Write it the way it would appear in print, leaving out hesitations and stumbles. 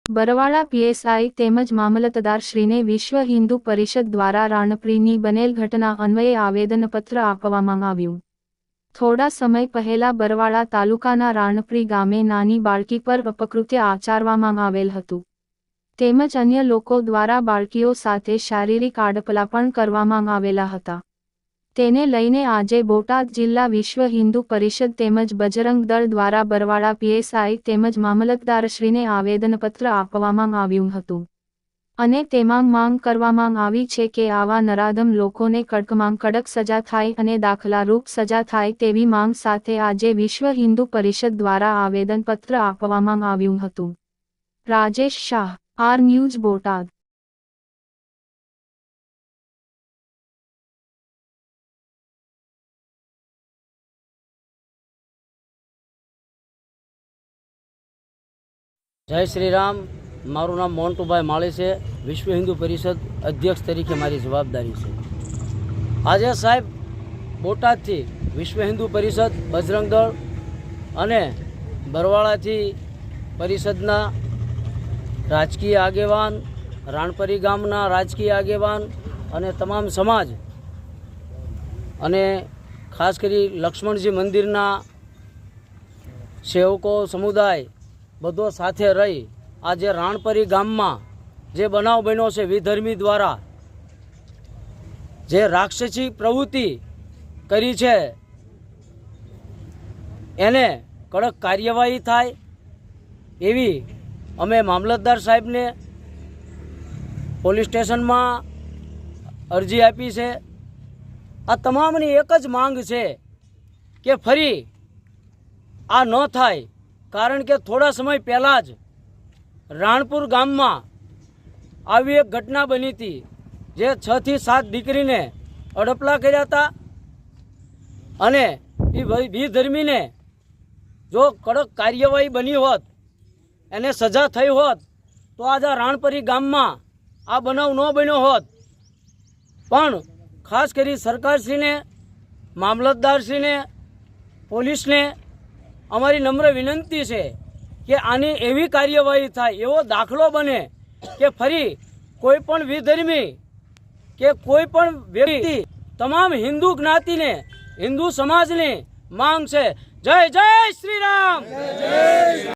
Barwala PSI તેમજ મામલતદારશ્રીને વિશ્વ હિન્દુ પરિષદ દ્વારા રાણપરીની બનેલ ઘટના અન્વયે આવેદનપત્ર આપવામાં આવ્યું। થોડા સમય પહેલા બરવાળા તાલુકાના રાણપરી ગામે નાની બાળકી પર અપકૃત્ય આચરવામાં આવેલ હતું તેમજ અન્ય લોકો દ્વારા બાળકીઓ સાથે શારીરિક આડપલા પણ કરવામાં આવેલા હતા। તેને લઈને આજે બોટાદ જિલ્લા વિશ્વ હિન્દુ પરિષદ તેમજ બજરંગ દળ દ્વારા બરવાળા પીએસઆઈ તેમજ મામલતદારશ્રીને આવેદનપત્ર આપવામાં આવ્યું હતું અને તેમાં માંગ કરવામાં આવી છે કે આવા નરાધમ લોકોને કડકમાં કડક સજા થાય અને દાખલારૂપ સજા થાય તેવી માંગ સાથે આજે વિશ્વ હિન્દુ પરિષદ દ્વારા આવેદનપત્ર આપવામાં આવ્યું હતું। Rajesh Shah, R news, Botad. जय श्री राम। मारू नाम मोंटूभाई माळी से। विश्व हिंदू परिषद अध्यक्ष तरीके मारी जवाबदारी है। आज साहेब बोटाद थी विश्व हिंदू परिषद बजरंग दल अने बरवाड़ा थी परिषदना राजकीय आगेवान, राणपरी गामना राजकीय आगेवान अने तमाम समाज अने खास करी लक्ष्मणजी मंदिरना सेवको समुदाय બધો સાથે રહી આજે રાણપરી ગામમાં જે બનાવ બન્યો છે વિધર્મી દ્વારા જે રાક્ષસી પ્રવૃત્તિ કરી છે એને કડક કાર્યવાહી થાય એવી અમે મામલતદાર સાહેબને પોલીસ સ્ટેશનમાં અરજી આપી છે। આ તમામની એક જ માંગ છે કે ફરી આ ન થાય, कारण के थोड़ा समय पहला ज राणपुर गाम में आवी एक घटना बनी थी जे 6 થી 7 दीकरी ने अडपला कर्या था अने ई विधर्मी ने जो कड़क कार्यवाही बनी होत एने सजा थई होत तो आज आ राणपरी गाम में आ बनाव न बन्यो होत। पण खास करी सरकारश्री ने, मामलतदारश्री ने, पोलीस ने अमारी नम्र विनंती है कि आनी एवी कार्यवाही थाय, एवो दाखलो बने कि फरी कोईपण विधर्मी के कोईपण व्यक्ति तमाम हिंदू ज्ञाति ने, हिंदू समाज ने मांग है। जय जय श्री राम।